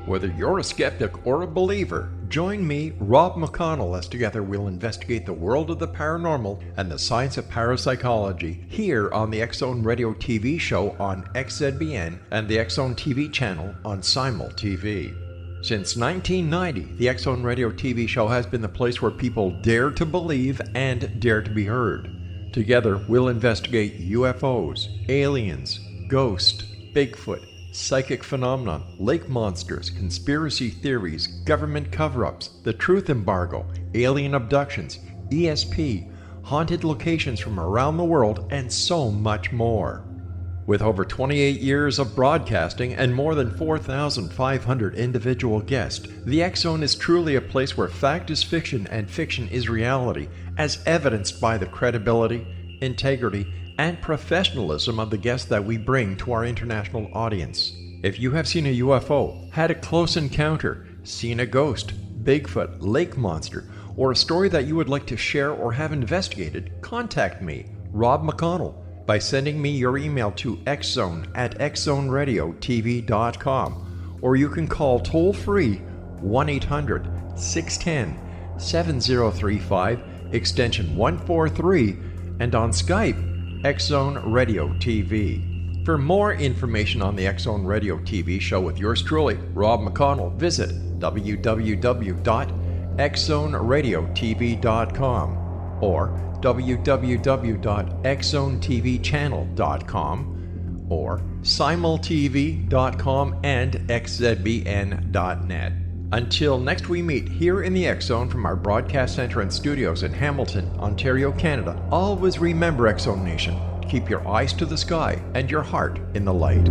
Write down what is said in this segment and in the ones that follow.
Whether you're a skeptic or a believer, join me, Rob McConnell, as together we'll investigate the world of the paranormal and the science of parapsychology here on the X-Zone Radio TV show on XZBN and the X-Zone TV channel on Simul TV. Since 1990, the X-Zone Radio TV show has been the place where people dare to believe and dare to be heard. Together, we'll investigate UFOs, aliens, ghosts, Bigfoot, psychic phenomenon, lake monsters, conspiracy theories, government cover-ups, the truth embargo, alien abductions, ESP, haunted locations from around the world, and so much more. With over 28 years of broadcasting and more than 4,500 individual guests, the X-Zone is truly a place where fact is fiction and fiction is reality, as evidenced by the credibility, integrity, and professionalism of the guests that we bring to our international audience. If you have seen a UFO, had a close encounter, seen a ghost, Bigfoot, lake monster, or a story that you would like to share or have investigated, contact me, Rob McConnell, by sending me your email to xzone@xzoneradiotv.com, or you can call toll-free 1-800-610-7035, extension 143, and on Skype, X-Zone Radio TV. For more information on the X-Zone Radio TV show with yours truly, Rob McConnell, visit www.xzoneradiotv.com or www.xzonetvchannel.com or simultv.com and xzbn.net. Until next we meet here in the X-Zone from our broadcast center and studios in Hamilton, Ontario, Canada, always remember, X-Zone Nation, keep your eyes to the sky and your heart in the light.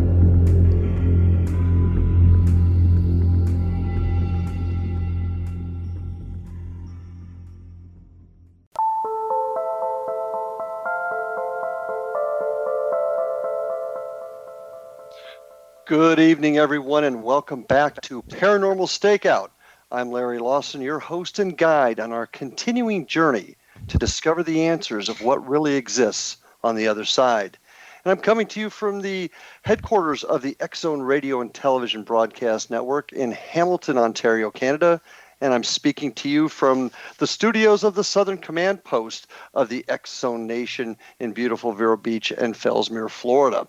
Good evening, everyone, and welcome back to Paranormal Stakeout. I'm Larry Lawson, your host and guide on our continuing journey to discover the answers of what really exists on the other side. And I'm coming to you from the headquarters of the X-Zone Radio and Television Broadcast Network in Hamilton, Ontario, Canada. And I'm speaking to you from the studios of the Southern Command Post of the X-Zone Nation in beautiful Vero Beach and Fellsmere, Florida.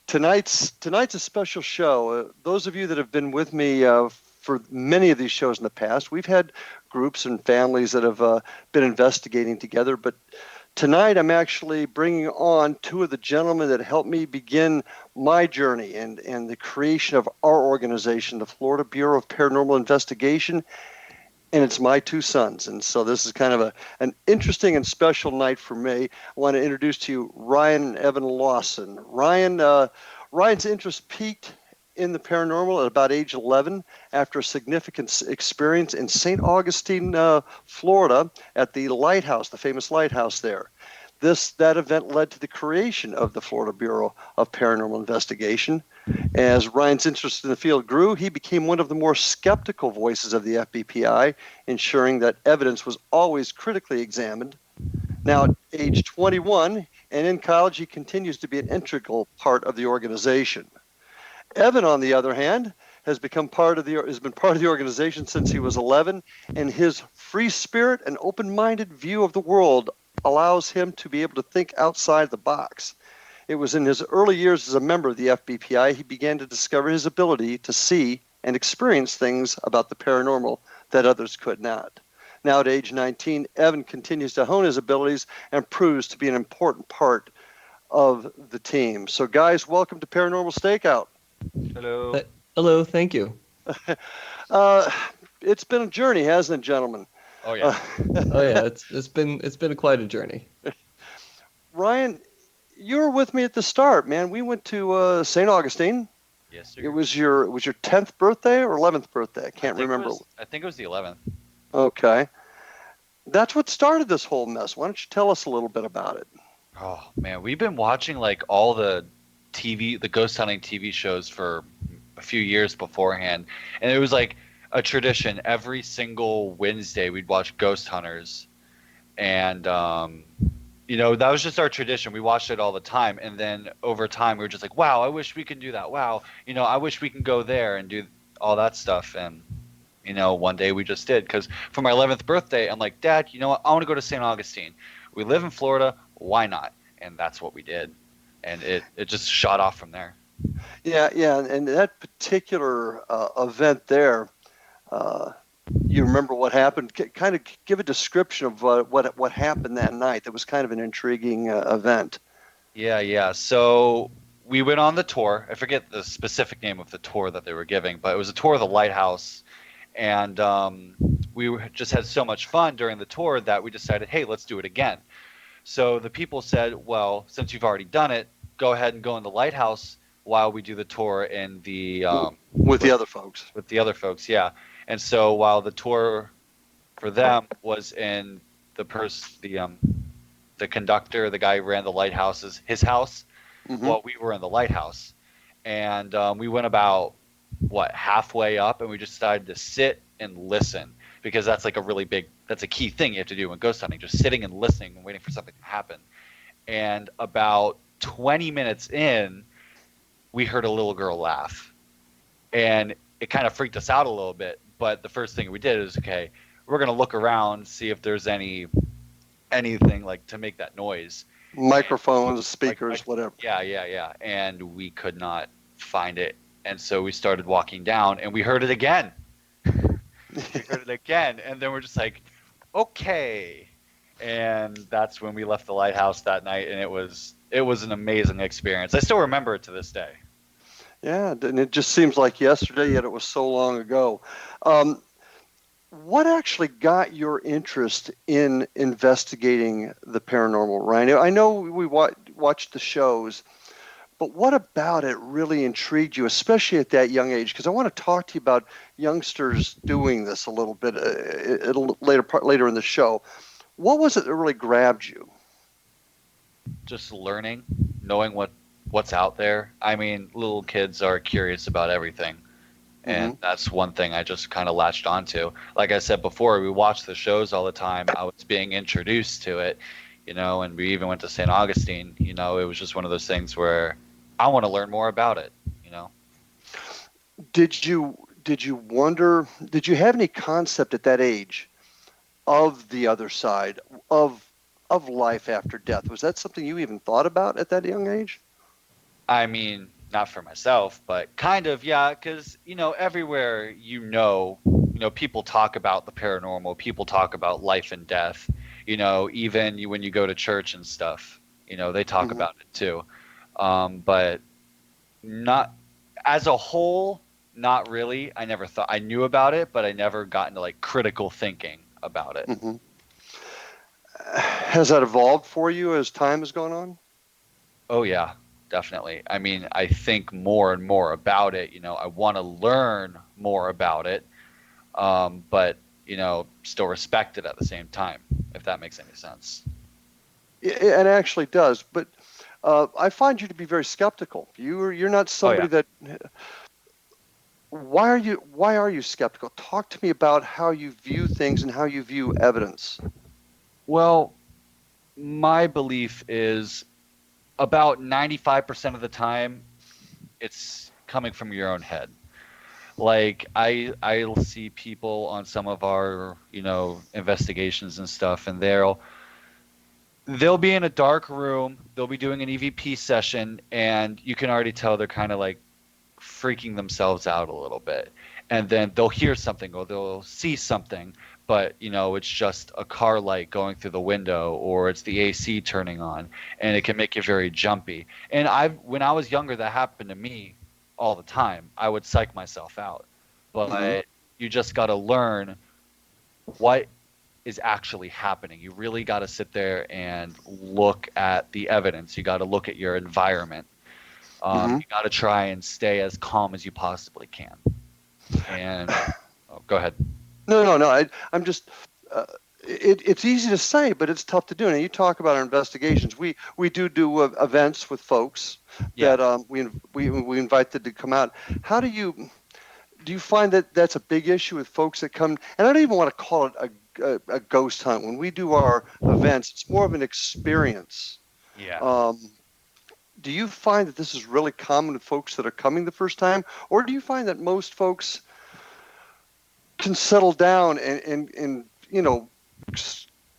Tonight's a special show. Those of you that have been with me for many of these shows in the past, we've had groups and families that have been investigating together. But tonight I'm actually bringing on two of the gentlemen that helped me begin my journey and the creation of our organization, the Florida Bureau of Paranormal Investigation. And it's my two sons. And so this is kind of an interesting and special night for me. I want to introduce to you Ryan and Evan Lawson. Ryan's interest peaked in the paranormal at about age 11 after a significant experience in St. Augustine, Florida at the Lighthouse, the famous lighthouse there. That event led to the creation of the Florida Bureau of Paranormal Investigation. As Ryan's interest in the field grew, he became one of the more skeptical voices of the FBPI, ensuring that evidence was always critically examined. Now, at age 21 and in college, he continues to be an integral part of the organization. Evan, on the other hand, has been part of the organization since he was 11, and his free spirit and open-minded view of the world allows him to be able to think outside the box. It was in his early years as a member of the FBPI he began to discover his ability to see and experience things about the paranormal that others could not. Now at age 19, Evan continues to hone his abilities and proves to be an important part of the team. So guys, welcome to Paranormal Stakeout. Hello. Hello, thank you. It's been a journey, hasn't it, gentlemen? Oh yeah. Oh yeah, it's been quite a journey. Ryan, you were with me at the start, man. We went to St. Augustine. Yes, sir. It was your 10th birthday or 11th birthday? I can't remember. I think it was the 11th. Okay. That's what started this whole mess. Why don't you tell us a little bit about it? Oh man, we've been watching like all the ghost hunting TV shows for a few years beforehand, and it was like a tradition. Every single Wednesday we'd watch Ghost Hunters, and that was just our tradition. We watched it all the time, and then over time we were just like, wow, I wish we could do that. Wow, I wish we can go there and do all that stuff. And one day we just did, because for my 11th birthday, I'm like, Dad, you know what? I want to go to St. Augustine. We live in Florida. Why not? And that's what we did. And it just shot off from there. Yeah, yeah, and that particular event there, you remember what happened? Kind of give a description of what happened that night. That was kind of an intriguing event. Yeah. So we went on the tour. I forget the specific name of the tour that they were giving, but it was a tour of the Lighthouse. And just had so much fun during the tour that we decided, hey, let's do it again. So the people said, well, since you've already done it, go ahead and go in the Lighthouse while we do the tour in the with the other folks. With the other folks, yeah. And so while the tour for them was in the conductor, the guy who ran the Lighthouse's his house, while we were in the Lighthouse, and we went about halfway up, and we just decided to sit and listen, because that's like that's a key thing you have to do when ghost hunting, just sitting and listening and waiting for something to happen. And about 20 minutes in, we heard a little girl laugh, and it kind of freaked us out a little bit. But the first thing we did is, okay, we're going to look around, see if there's anything like to make that noise. Microphones, speakers, whatever. Yeah. And we could not find it. And so we started walking down, and we heard it again. And then we're just like, okay. And that's when we left the Lighthouse that night, and it was an amazing experience. I still remember it to this day. Yeah, and it just seems like yesterday, yet it was so long ago. What actually got your interest in investigating the paranormal, Ryan? I know we watched the shows, but what about it really intrigued you, especially at that young age? Because I want to talk to you about youngsters doing this a little bit later in the show. What was it that really grabbed you? Just learning, knowing what's out there. I mean, little kids are curious about everything. And that's one thing I just kind of latched onto. Like I said before, we watched the shows all the time. I was being introduced to it, and we even went to St. Augustine. It was just one of those things where I want to learn more about it, Did you wonder, did you have any concept at that age of the other side, of life after death? Was that something you even thought about at that young age? I mean, not for myself, but kind of, yeah, because, everywhere, people talk about the paranormal, people talk about life and death, even when you go to church and stuff, they talk about it too. But not as a whole, not really. I never thought I knew about it, but I never got into like critical thinking about it. Has that evolved for you as time has gone on? Oh, yeah. Definitely. I mean, I think more and more about it. I want to learn more about it, but still respect it at the same time, if that makes any sense. It actually does. But I find you to be very skeptical. You're not somebody that. Why are you skeptical? Talk to me about how you view things and how you view evidence. Well, my belief is, about 95% of the time, it's coming from your own head. Like I'll see people on some of our, investigations and stuff, and they'll be in a dark room, they'll be doing an EVP session, and you can already tell they're kind of like freaking themselves out a little bit. And then they'll hear something or they'll see something, but it's just a car light going through the window, or it's the AC turning on, and it can make you very jumpy. And when I was younger, that happened to me all the time. I would psych myself out. But you just got to learn what is actually happening. You really got to sit there and look at the evidence. You got to look at your environment. You got to try and stay as calm as you possibly can. And go ahead. No. I'm just. It's easy to say, but it's tough to do. And you talk about our investigations. We do events with folks that we invite them to come out. How do you find that that's a big issue with folks that come? And I don't even want to call it a ghost hunt. When we do our events, it's more of an experience. Yeah. Do you find that this is really common with folks that are coming the first time, or do you find that most folks can settle down and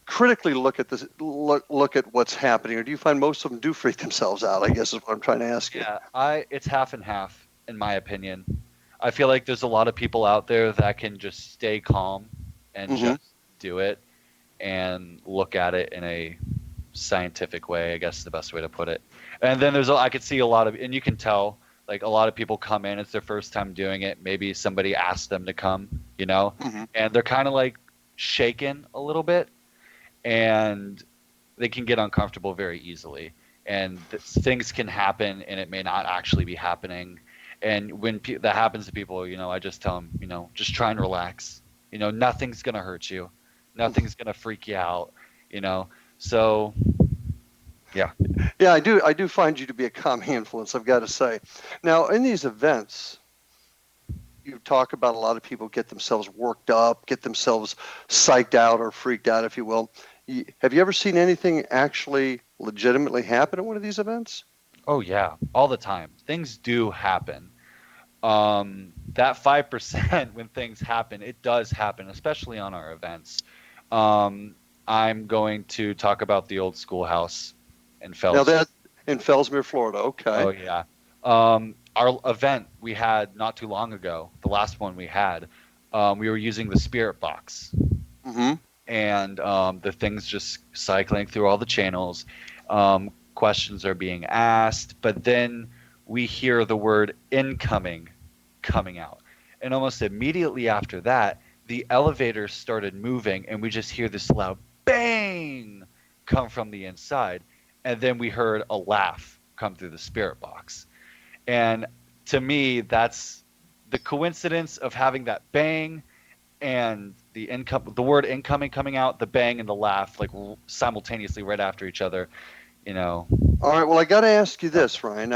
critically look at this, look at what's happening, or do you find most of them do freak themselves out? I guess is what I'm trying to ask you. Yeah, it's half and half in my opinion. I feel like there's a lot of people out there that can just stay calm and just do it and look at it in a scientific way, I guess is the best way to put it. And then I could see a lot of, and you can tell, like a lot of people come in, it's their first time doing it. Maybe somebody asked them to come, and they're kind of like shaken a little bit, and they can get uncomfortable very easily. And things can happen, and it may not actually be happening. And when that happens to people, I just tell them, just try and relax. Nothing's gonna hurt you, nothing's gonna freak you out. So. Yeah. Yeah, I do find you to be a calming influence, I've got to say. Now, in these events, you talk about a lot of people get themselves worked up, get themselves psyched out or freaked out, if you will. Have you ever seen anything actually legitimately happen at one of these events? Oh, yeah, all the time. Things do happen. That 5% when things happen, it does happen, especially on our events. I'm going to talk about the old schoolhouse in Fellsmere. Now that's in Fellsmere, Florida. Okay. Oh yeah. Our event we had not too long ago, the last one we had, we were using the spirit box, and the thing's just cycling through all the channels. Questions are being asked, but then we hear the word incoming coming out, and almost immediately after that, the elevator started moving, and we just hear this loud bang come from the inside. And then we heard a laugh come through the spirit box. And to me, that's the coincidence of having that bang and the word incoming coming out, the bang and the laugh, like simultaneously right after each other, All right. Well, I got to ask you this, Ryan,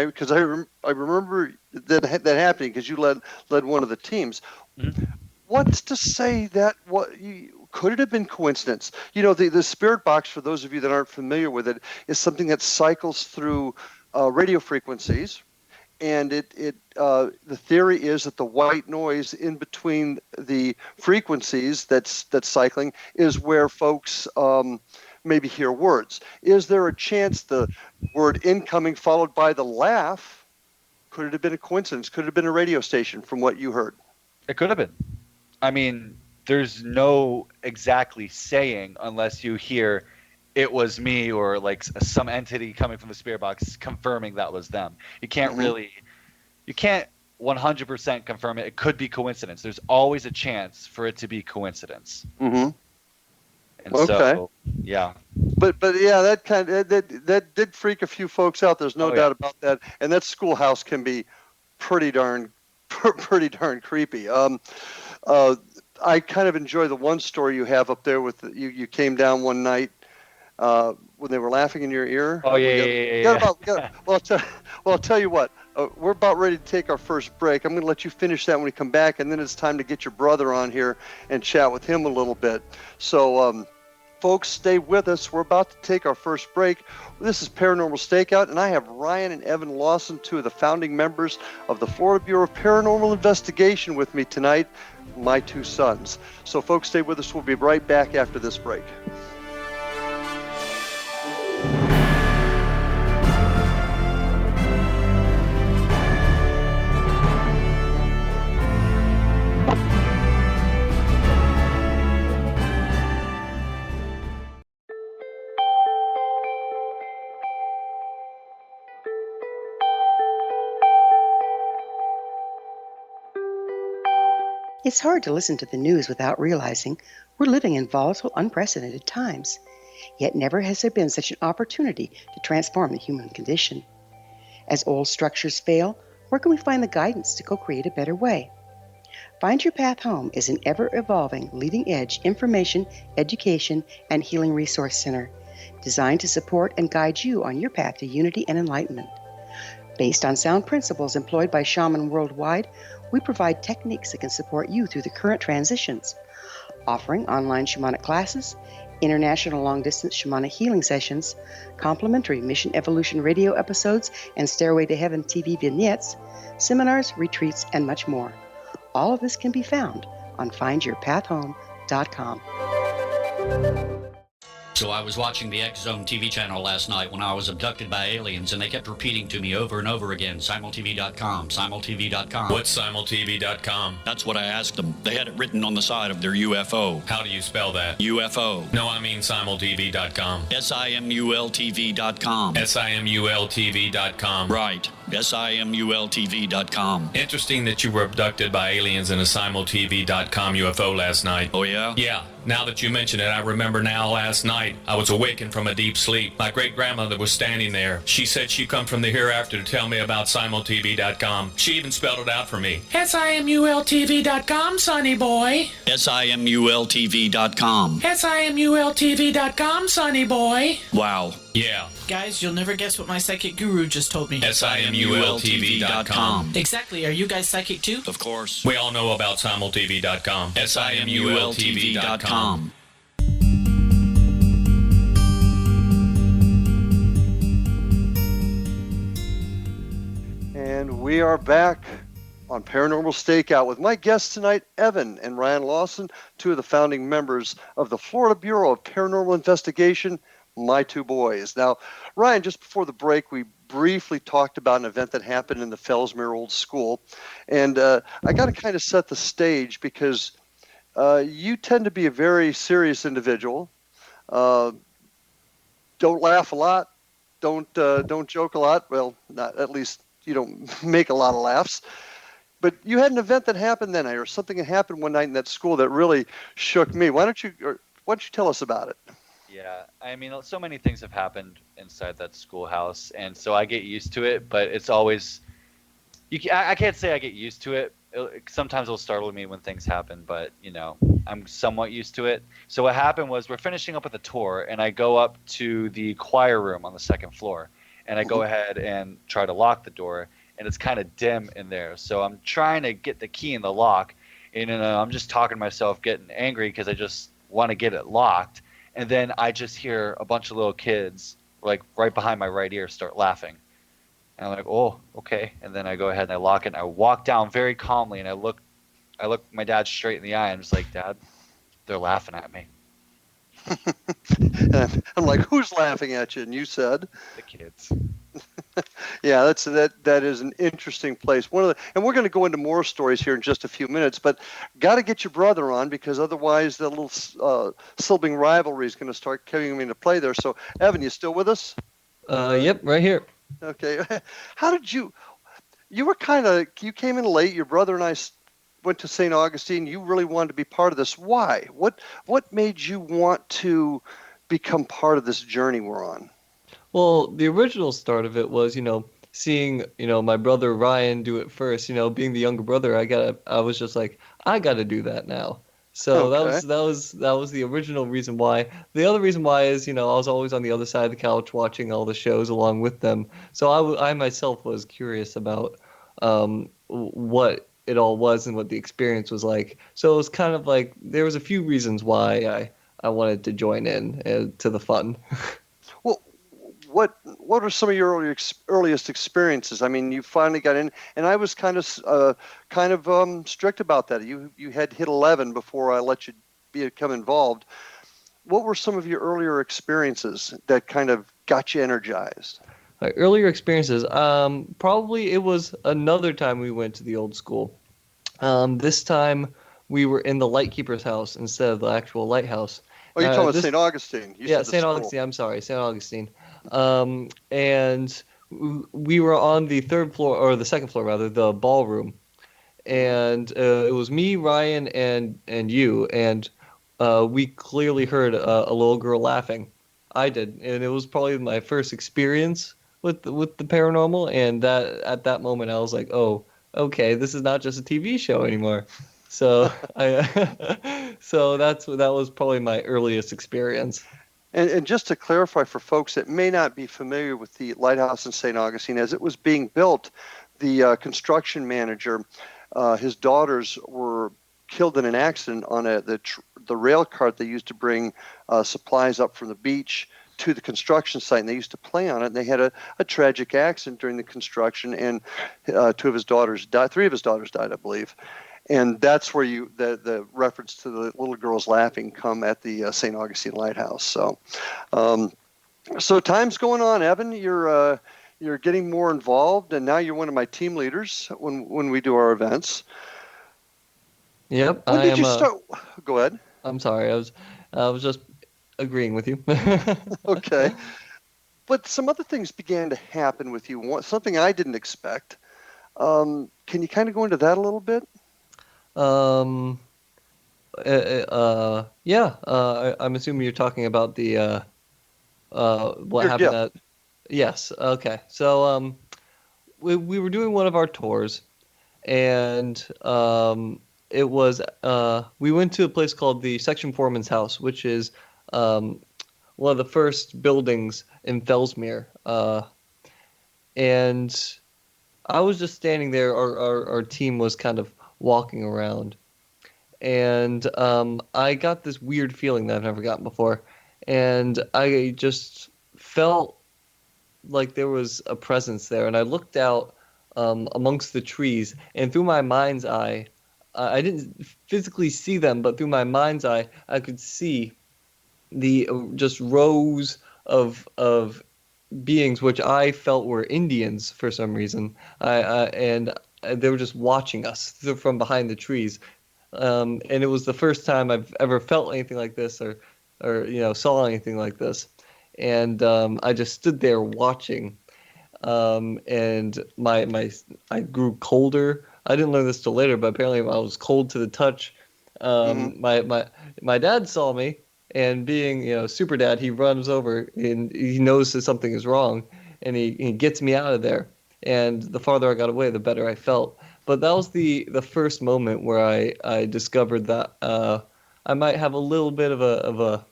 because I remember that happening because you led one of the teams. What's to say that could it have been coincidence? The spirit box, for those of you that aren't familiar with it, is something that cycles through radio frequencies, and the theory is that the white noise in between the frequencies that's cycling is where folks maybe hear words. Is there a chance the word incoming followed by the laugh? Could it have been a coincidence? Could it have been a radio station from what you heard? It could have been. I mean, there's no exactly saying unless you hear it was me or like some entity coming from the spirit box confirming that was them. You can't you can't 100% confirm it. It could be coincidence. There's always a chance for it to be coincidence. And so, yeah. But yeah, that did freak a few folks out. There's no doubt about that. And that schoolhouse can be pretty darn creepy. I kind of enjoy the one story you have up there with you came down one night when they were laughing in your ear. Oh yeah. Well, I'll tell you what. We're about ready to take our first break. I'm going to let you finish that when we come back, and then it's time to get your brother on here and chat with him a little bit. So, folks, stay with us. We're about to take our first break. This is Paranormal Stakeout, and I have Ryan and Evan Lawson, two of the founding members of the Florida Bureau of Paranormal Investigation, with me tonight, my two sons. So, folks, stay with us. We'll be right back after this break. It's hard to listen to the news without realizing we're living in volatile, unprecedented times. Yet never has there been such an opportunity to transform the human condition. As old structures fail, where can we find the guidance to co-create a better way? Find Your Path Home is an ever-evolving, leading-edge information, education, and healing resource center designed to support and guide you on your path to unity and enlightenment. Based on sound principles employed by shaman worldwide, we provide techniques that can support you through the current transitions, offering online shamanic classes, international long-distance shamanic healing sessions, complimentary Mission Evolution radio episodes and Stairway to Heaven TV vignettes, seminars, retreats, and much more. All of this can be found on findyourpathhome.com. So I was watching the X Zone TV channel last night when I was abducted by aliens, and they kept repeating to me over and over again, simultv.com, simultv.com. What's simultv.com? That's what I asked them. They had it written on the side of their UFO. How do you spell that? UFO. No, I mean simultv.com. simultv.com. simultv.com. Right. simultv.com. Interesting that you were abducted by aliens in a simultv.com UFO last night. Oh, yeah? Yeah. Now that you mention it, I remember now last night I was awakened from a deep sleep. My great-grandmother was standing there. She said she'd come from the hereafter to tell me about simultv.com. She even spelled it out for me. simultv.com, sonny boy. simultv.com. simultv.com, sonny boy. Wow. Yeah. Guys, you'll never guess what my psychic guru just told me. simultv.com. Exactly. Are you guys psychic too? Of course. We all know about simultv.com. simultv.com. And we are back on Paranormal Stakeout with my guests tonight, Evan and Ryan Lawson, two of the founding members of the Florida Bureau of Paranormal Investigation, my two boys. Now, Ryan, just before the break, we briefly talked about an event that happened in the Fellsmere Old School. And I got to kind of set the stage because you tend to be a very serious individual. Don't laugh a lot. Don't joke a lot. Well, not at least you don't make a lot of laughs. But you had an event that happened that night, or something that happened one night in that school that really shook me. Why don't you tell us about it? Yeah, I mean, so many things have happened inside that schoolhouse, and so I get used to it. But it's always, I can't say I get used to it. Sometimes it'll startle me when things happen, but I'm somewhat used to it. So what happened was we're finishing up with a tour, and I go up to the choir room on the second floor, and I go ahead and try to lock the door, and it's kind of dim in there. So I'm trying to get the key in the lock, and I'm just talking to myself, getting angry because I just want to get it locked. And then I just hear a bunch of little kids, like right behind my right ear, start laughing. And I'm like, oh, okay. And then I go ahead and I lock it, and I walk down very calmly, and I look my dad straight in the eye, and I'm just like, Dad, they're laughing at me. I'm like, who's laughing at you? And you said The kids. Yeah, that is an interesting place. And we're going to go into more stories here in just a few minutes, but got to get your brother on because otherwise the little sibling rivalry is going to start coming into play there. So, Evan, you still with us? Yep, right here. Okay. How did you came in late. Your brother and I went to St. Augustine. You really wanted to be part of this. Why? What made you want to become part of this journey we're on? Well, the original start of it was, seeing, my brother Ryan do it first, being the younger brother, I was just like, I got to do that now. So Okay. that was the original reason why. The other reason why is, I was always on the other side of the couch watching all the shows along with them. So I myself was curious about what it all was and what the experience was like. So it was kind of like there was a few reasons why I wanted to join in to the fun. Well, what are some of your earliest experiences? I mean, you finally got in, and I was kind of strict about that. You had hit 11 before I let you become involved. What were some of your earlier experiences that kind of got you energized? My earlier experiences, probably it was another time we went to the old school. This time we were in the lightkeeper's house instead of the actual lighthouse. Oh, you're talking about St. Augustine. Yeah, St. Augustine. I'm sorry, St. Augustine. And we were on the third floor, or the second floor rather, the ballroom. And it was me, Ryan, and you. And we clearly heard a little girl laughing. I did, and it was probably my first experience with the paranormal. And at that moment, I was like, oh, okay, this is not just a TV show anymore. So that was probably my earliest experience. And just to clarify for folks that may not be familiar with the Lighthouse in St. Augustine, as it was being built, the construction manager, his daughters were killed in an accident on the rail cart they used to bring supplies up from the beach to the construction site, and they used to play on it. And they had a tragic accident during the construction, and three of his daughters died, I believe. And that's where the reference to the little girls laughing come at the St. Augustine Lighthouse. So time's going on, Evan. You're getting more involved, and now you're one of my team leaders when we do our events. Yep. When did you start? Go ahead. I'm sorry. I was just agreeing with you. Okay. But some other things began to happen with you. Something I didn't expect. Can you kind of go into that a little bit? Yeah. I'm assuming you're talking about the what Your happened gift. at. Yes. Okay. So we were doing one of our tours, and it was we went to a place called the Section Foreman's House, which is one of the first buildings in Fellsmere. And I was just standing there. Our team was kind of walking around, and I got this weird feeling that I've never gotten before, and I just felt like there was a presence there, and I looked out amongst the trees, and through my mind's eye, I didn't physically see them, but through my mind's eye, I could see the just rows of beings which I felt were Indians for some reason. And they were just watching us from behind the trees. And it was the first time I've ever felt anything like this, or saw anything like this. And I just stood there watching. And I grew colder. I didn't learn this till later, but apparently I was cold to the touch. My dad saw me, and being super dad, he runs over and he knows that something is wrong, and he gets me out of there. And the farther I got away, the better I felt. But that was the first moment where I discovered that I might have a little bit of a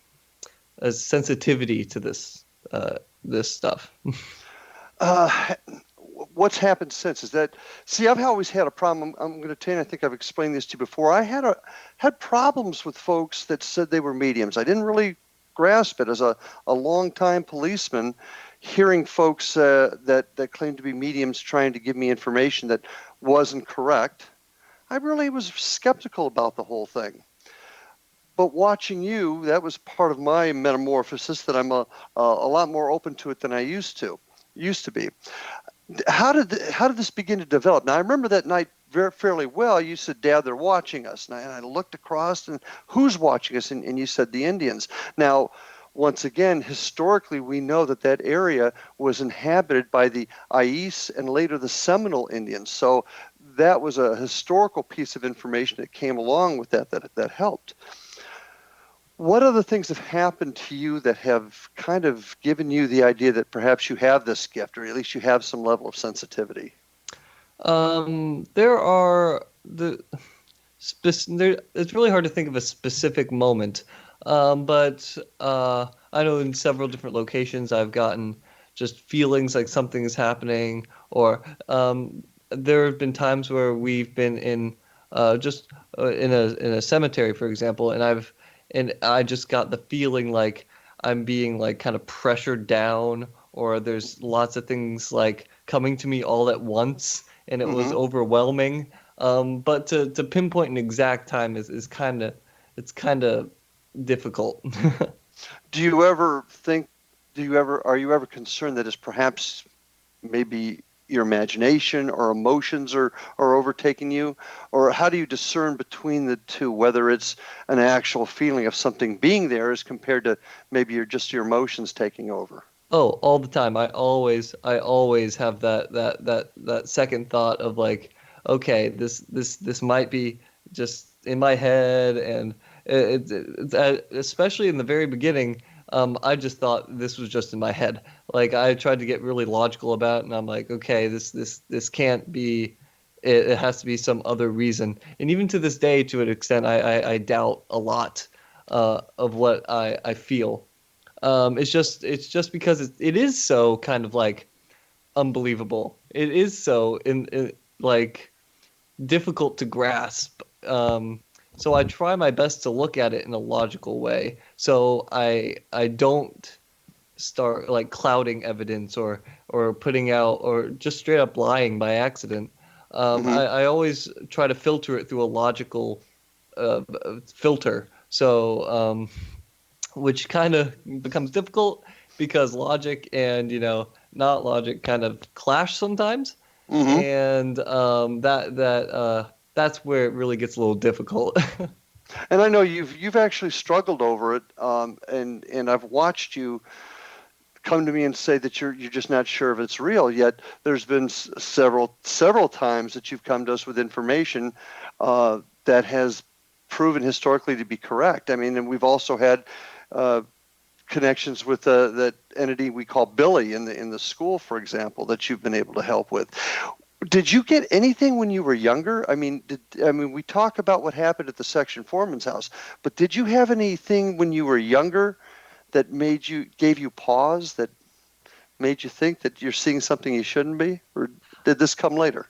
sensitivity to this stuff. What's happened since is that, see, I've always had a problem. I'm going to tell you, I think I've explained this to you before. I had problems with folks that said they were mediums. I didn't really grasp it as a longtime policeman, hearing folks that claimed to be mediums trying to give me information that wasn't correct. I really was skeptical about the whole thing. But watching you, that was part of my metamorphosis, that I'm a lot more open to it than I used to be. How did this begin to develop? Now, I remember that night fairly well. You said, Dad, they're watching us. And I looked across, and who's watching us? And you said the Indians. Now, once again, historically, we know that area was inhabited by the Ais and later the Seminole Indians. So that was a historical piece of information that came along with that helped. What other things have happened to you that have kind of given you the idea that perhaps you have this gift, or at least you have some level of sensitivity? There are it's really hard to think of a specific moment, but I know in several different locations I've gotten just feelings like something is happening, or there have been times where we've been in in a cemetery, for example, and I just got the feeling like I'm being like kind of pressured down, or there's lots of things like coming to me all at once, and it was overwhelming. But to pinpoint an exact time is kind of difficult. Are you ever concerned that it's perhaps maybe your imagination or emotions are overtaking you? Or how do you discern between the two, whether it's an actual feeling of something being there as compared to maybe your emotions taking over? Oh, all the time. I always have that second thought of like, okay, this might be just in my head, and it's especially in the very beginning. I just thought this was just in my head. Like, I tried to get really logical about it, and I'm like, okay, this can't be. It has to be some other reason. And even to this day, to an extent, I doubt a lot of what I feel. It's just because it is so kind of like unbelievable. It is so like difficult to grasp. So I try my best to look at it in a logical way. So I don't start like clouding evidence or putting out or just straight up lying by accident. I always try to filter it through a logical filter. So, which kind of becomes difficult because logic and, not logic kind of clash sometimes. And that's where it really gets a little difficult. And I know you've actually struggled over it, and I've watched you come to me and say that you're just not sure if it's real. Yet there's been several times that you've come to us with information that has proven historically to be correct. I mean, and we've also had connections with that entity we call Billy in the school, for example, that you've been able to help with. Did you get anything when you were younger? I mean, we talk about what happened at the section foreman's house, but did you have anything when you were younger that gave you pause, that made you think that you're seeing something you shouldn't be, or did this come later?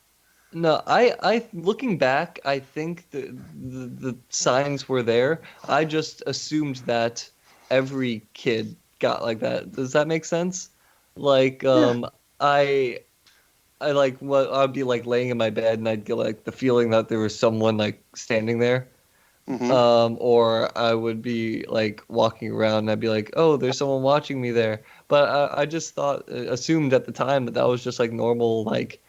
No, I looking back, I think the signs were there. I just assumed that every kid got like that. Does that make sense? Like, I like I'd be like laying in my bed and I'd get like the feeling that there was someone like standing there. Or I would be like walking around and I'd be like, oh, there's someone watching me there. But I just assumed at the time that was just like normal, like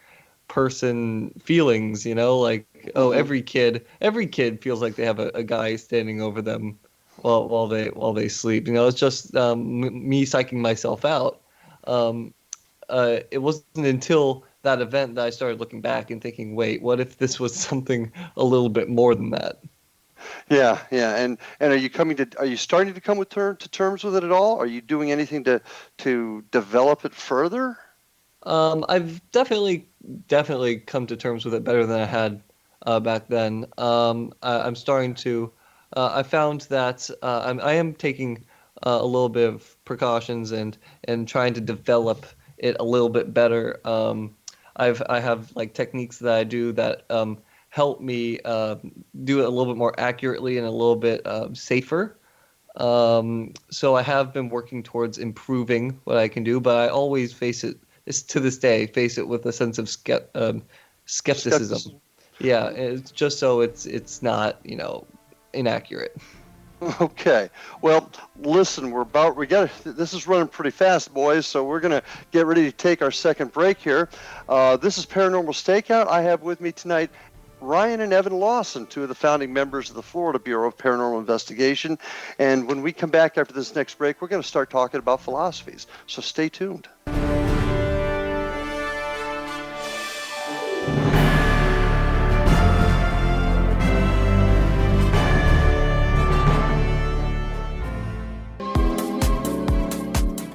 person feelings, like, oh, every kid feels like they have a guy standing over them while they sleep. It's just me psyching myself out. It wasn't until that event that I started looking back and thinking, wait, what if this was something a little bit more than that? Yeah. And are you starting to come to terms with it at all? Are you doing anything to develop it further? I've definitely come to terms with it better than I had back then. I'm starting to. I found that I am taking a little bit of precautions and trying to develop it a little bit better. I have like techniques that I do that help me do it a little bit more accurately and a little bit safer. So I have been working towards improving what I can do, but I always face it with a sense of skepticism. Yeah, it's just so it's not inaccurate. Okay. Well, listen, this is running pretty fast, boys, so we're going to get ready to take our second break here. This is Paranormal Stakeout. I have with me tonight Ryan and Evan Lawson, two of the founding members of the Florida Bureau of Paranormal Investigation. And when we come back after this next break, we're going to start talking about philosophies. So stay tuned.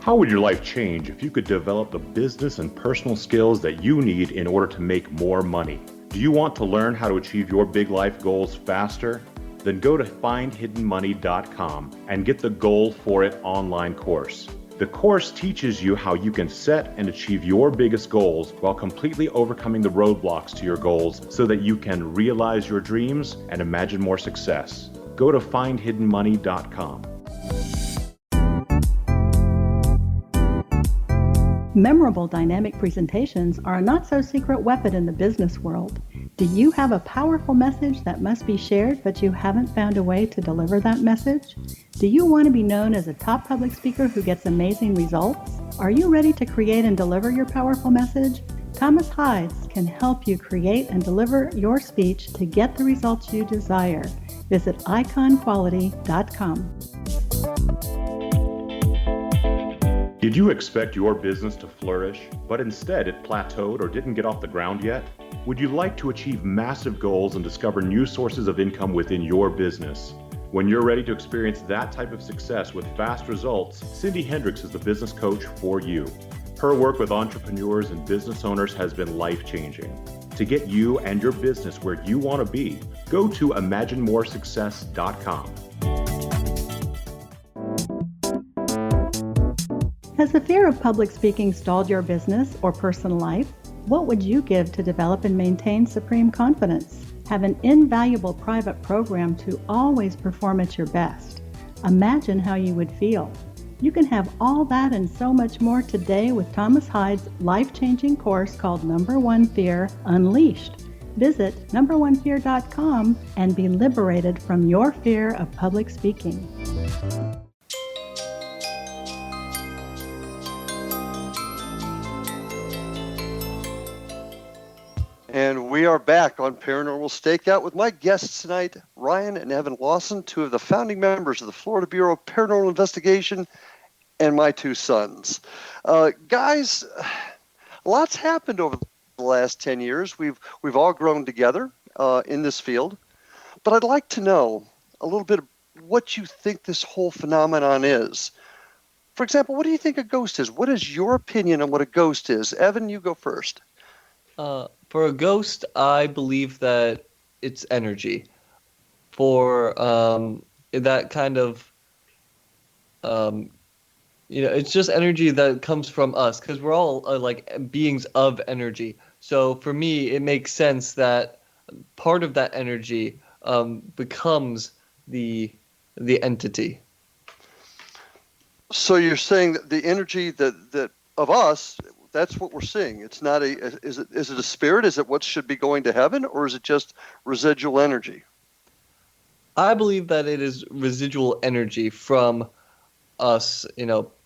How would your life change if you could develop the business and personal skills that you need in order to make more money? Do you want to learn how to achieve your big life goals faster? Then go to findhiddenmoney.com and get the Goal for It online course. The course teaches you how you can set and achieve your biggest goals while completely overcoming the roadblocks to your goals so that you can realize your dreams and imagine more success. Go to findhiddenmoney.com. Memorable dynamic presentations are a not-so-secret weapon in the business world. Do you have a powerful message that must be shared, but you haven't found a way to deliver that message? Do you want to be known as a top public speaker who gets amazing results? Are you ready to create and deliver your powerful message? Thomas Hides can help you create and deliver your speech to get the results you desire. Visit iconquality.com. Did you expect your business to flourish, but instead it plateaued or didn't get off the ground yet? Would you like to achieve massive goals and discover new sources of income within your business? When you're ready to experience that type of success with fast results, Cindy Hendricks is the business coach for you. Her work with entrepreneurs and business owners has been life-changing. To get you and your business where you want to be, go to imaginemoresuccess.com. Has the fear of public speaking stalled your business or personal life? What would you give to develop and maintain supreme confidence? Have an invaluable private program to always perform at your best. Imagine how you would feel. You can have all that and so much more today with Thomas Hides' life-changing course called Number One Fear Unleashed. Visit numberonefear.com and be liberated from your fear of public speaking. And we are back on Paranormal Stakeout with my guests tonight, Ryan and Evan Lawson, two of the founding members of the Florida Bureau of Paranormal Investigation, and my two sons. Guys, lots happened over the last 10 years. We've all grown together in this field. But I'd like to know a little bit of what you think this whole phenomenon is. For example, what do you think a ghost is? What is your opinion on what a ghost is? Evan, you go first. For a ghost, I believe that it's energy. For that kind of, it's just energy that comes from us, because we're all like beings of energy. So for me, it makes sense that part of that energy becomes the entity. So you're saying that the energy that of us, that's what we're seeing. It's not is it a spirit? Is it what should be going to heaven, or is it just residual energy? I believe that it is residual energy from us,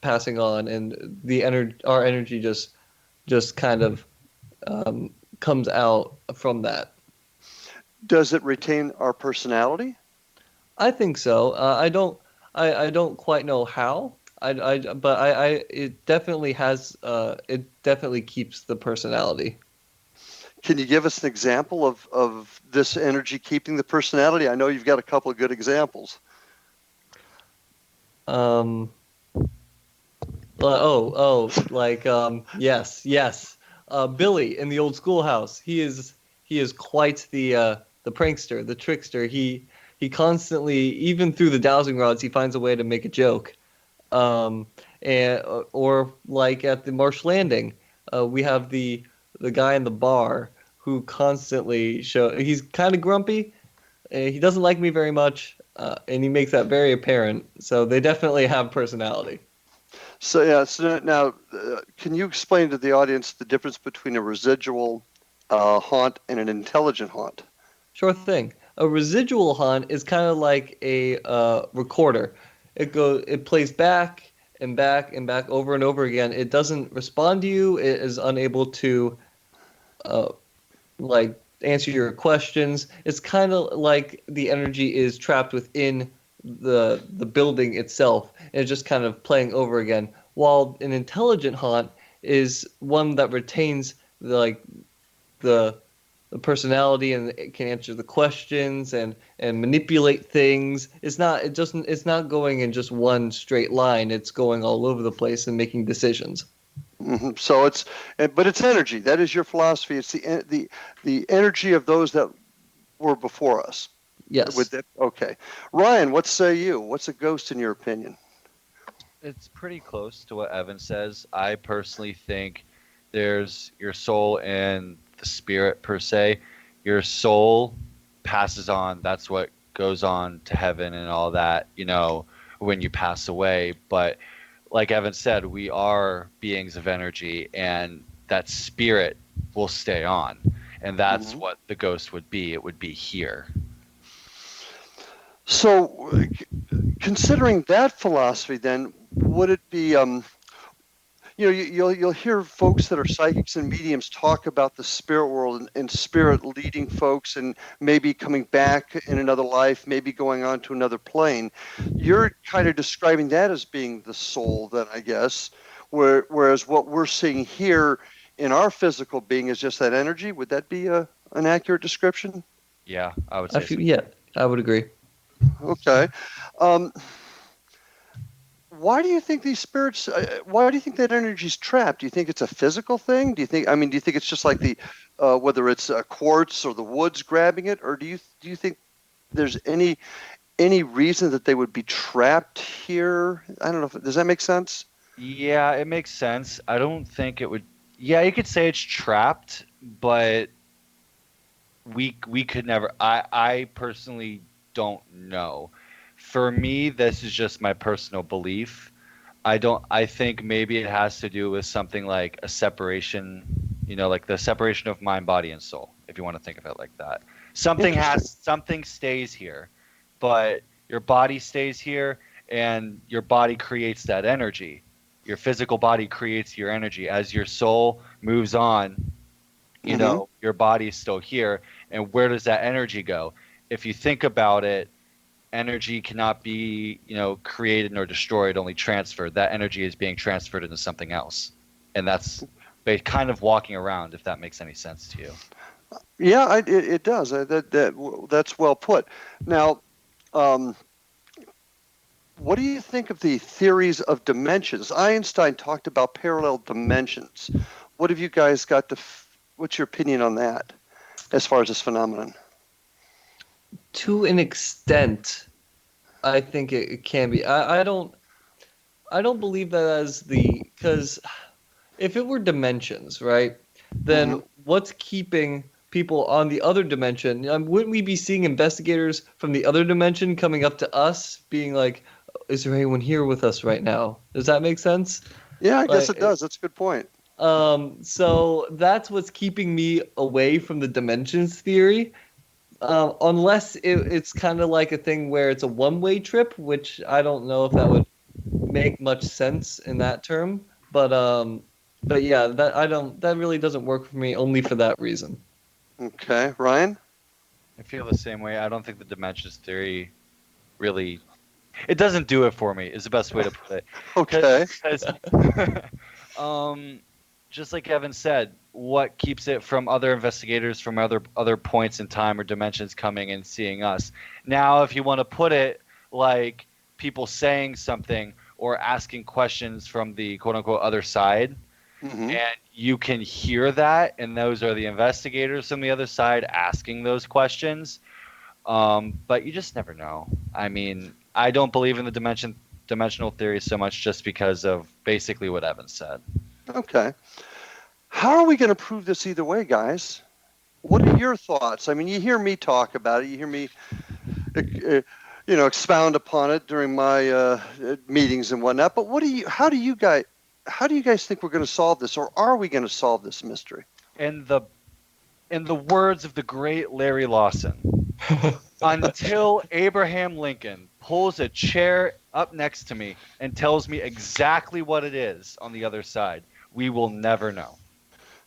passing on, and our energy just kind of comes out from that. Does it retain our personality? I think so. I don't quite know how. But it definitely has. It definitely keeps the personality. Can you give us an example of this energy keeping the personality? I know you've got a couple of good examples. Yes. Billy in the old schoolhouse. He is quite the prankster, the trickster. He constantly, even through the dowsing rods, he finds a way to make a joke. Or like at the Marsh Landing, we have the guy in the bar who constantly he's kind of grumpy. He doesn't like me very much, and he makes that very apparent. So they definitely have personality. So now, can you explain to the audience the difference between a residual haunt and an intelligent haunt? Sure thing. A residual haunt is kind of like a recorder. It plays back and back and back over and over again. It doesn't respond to you. It is unable to answer your questions. It's kind of like the energy is trapped within the building itself, and it's just kind of playing over again. While an intelligent haunt is one that retains the personality and it can answer the questions and manipulate things. It's not going in just one straight line. It's going all over the place and making decisions. Mm-hmm. So but it's energy. That is your philosophy. It's the energy of those that were before us. Yes. Okay. Ryan, what say you? What's a ghost in your opinion? It's pretty close to what Evan says. I personally think there's your soul and the spirit per se. Your soul passes on. That's what goes on to heaven and all that, when you pass away. But like Evan said, we are beings of energy, and that spirit will stay on. And that's what the ghost would be. It would be here. So considering that philosophy, then, would it be, you'll hear folks that are psychics and mediums talk about the spirit world and spirit leading folks and maybe coming back in another life, maybe going on to another plane. You're kind of describing that as being the soul then, I guess, whereas what we're seeing here in our physical being is just that energy. Would that be an accurate description? Yeah, I would say so. Yeah, I would agree. Okay. Why do you think these spirits? Why do you think that energy is trapped? Do you think it's a physical thing? Do you think it's just like whether it's quartz or the woods grabbing it, or do you think there's any reason that they would be trapped here? I don't know. Does that make sense? Yeah, it makes sense. I don't think it would. Yeah, you could say it's trapped, but we could never. I personally don't know. For me, this is just my personal belief. I think maybe it has to do with something like a separation, like the separation of mind, body, and soul. if you want to think of it like that. Something stays here, but your body stays here, and your body creates that energy. Your physical body creates your energy. As your soul moves on, you know, your body is still here. And where does that energy go? If you think about it, energy cannot be, created nor destroyed, only transferred. That energy is being transferred into something else. And that's kind of walking around, if that makes any sense to you. Yeah, it does. That's well put. Now, what do you think of the theories of dimensions? Einstein talked about parallel dimensions. What have you guys got what's your opinion on that as far as this phenomenon? To an extent, I think it can be. I don't believe that as because if it were dimensions, right, then what's keeping people on the other dimension? Wouldn't we be seeing investigators from the other dimension coming up to us being like, is there anyone here with us right now? Does that make sense? Yeah, I guess it does. That's a good point. So that's what's keeping me away from the dimensions theory. Unless it's kind of like a thing where it's a one-way trip, which I don't know if that would make much sense in that term. But yeah, that really doesn't work for me only for that reason. Okay, Ryan? I feel the same way. I don't think the dimensions theory really, it doesn't do it for me, is the best way to put it. Okay. Just like Evan said, what keeps it from other investigators from other points in time or dimensions coming and seeing us? Now, if you want to put it like people saying something or asking questions from the quote-unquote other side, and you can hear that, and those are the investigators from the other side asking those questions, but you just never know. I mean, I don't believe in the dimensional theory so much just because of basically what Evan said. Okay. How are we going to prove this either way, guys? What are your thoughts? I mean, you hear me talk about it. You hear me, expound upon it during my meetings and whatnot. But how do you guys think we're going to solve this, or are we going to solve this mystery? In the words of the great Larry Lawson, until Abraham Lincoln pulls a chair up next to me and tells me exactly what it is on the other side, we will never know.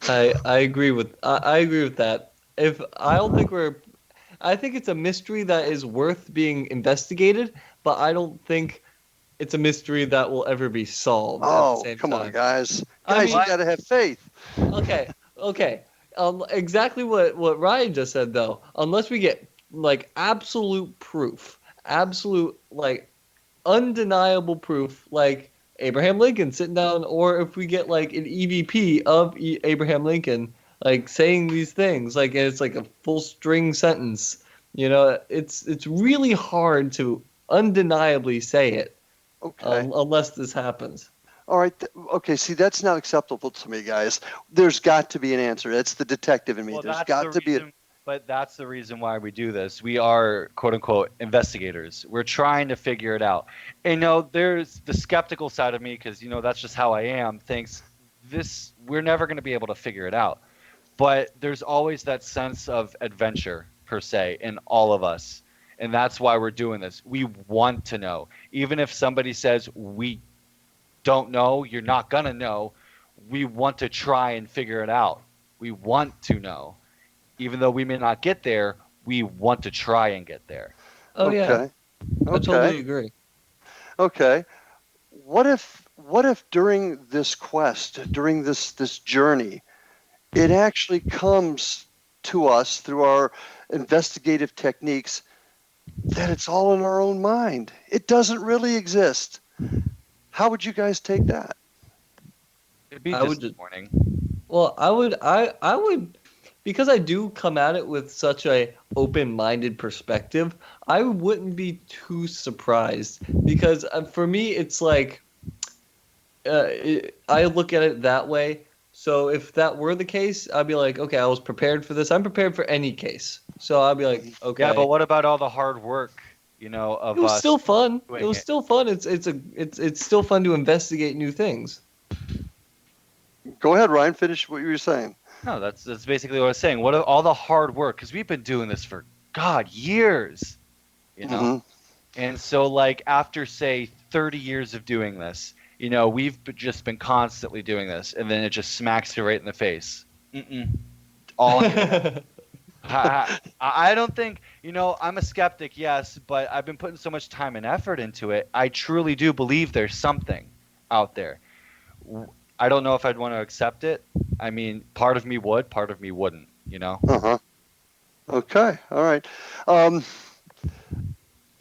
I agree with that. I think it's a mystery that is worth being investigated, but I don't think it's a mystery that will ever be solved. Oh, come on, guys! You gotta have faith. Okay. Exactly what Ryan just said, though. Unless we get like absolute proof, undeniable proof, like Abraham Lincoln sitting down, or if we get like an EVP of Abraham Lincoln, like saying these things, like it's like a full string sentence. It's really hard to undeniably say it, unless this happens. All right. Okay. See, that's not acceptable to me, guys. There's got to be an answer. That's the detective in me. But that's the reason why we do this. We are, quote unquote, investigators. We're trying to figure it out. And there's the skeptical side of me, because that's just how I am. Thinks we're never going to be able to figure it out. But there's always that sense of adventure per se in all of us, and that's why we're doing this. We want to know, even if somebody says we don't know, you're not gonna know. We want to try and figure it out. We want to know. Even though we may not get there, we want to try and get there. Oh, yeah. I totally agree. Okay. What if during this quest, during this journey, it actually comes to us through our investigative techniques that it's all in our own mind? It doesn't really exist. How would you guys take that? It'd be disappointing. Well, I would, because I do come at it with such a open-minded perspective, I wouldn't be too surprised, because for me, it's like, I look at it that way. So if that were the case, I'd be like, okay, I was prepared for this. I'm prepared for any case. So I'd be like, okay. Yeah, but what about all the hard work, of us? It was still fun. It was still fun. It's still fun to investigate new things. Go ahead, Ryan. Finish what you were saying. No, that's basically what I was saying. What all the hard work, because we've been doing this for years, And so like after say 30 years of doing this, we've just been constantly doing this, and then it just smacks you right in the face. All in your head. I don't think, I'm a skeptic, yes, but I've been putting so much time and effort into it. I truly do believe there's something out there. I don't know if I'd want to accept it. I mean, part of me would, part of me wouldn't, Okay. All right.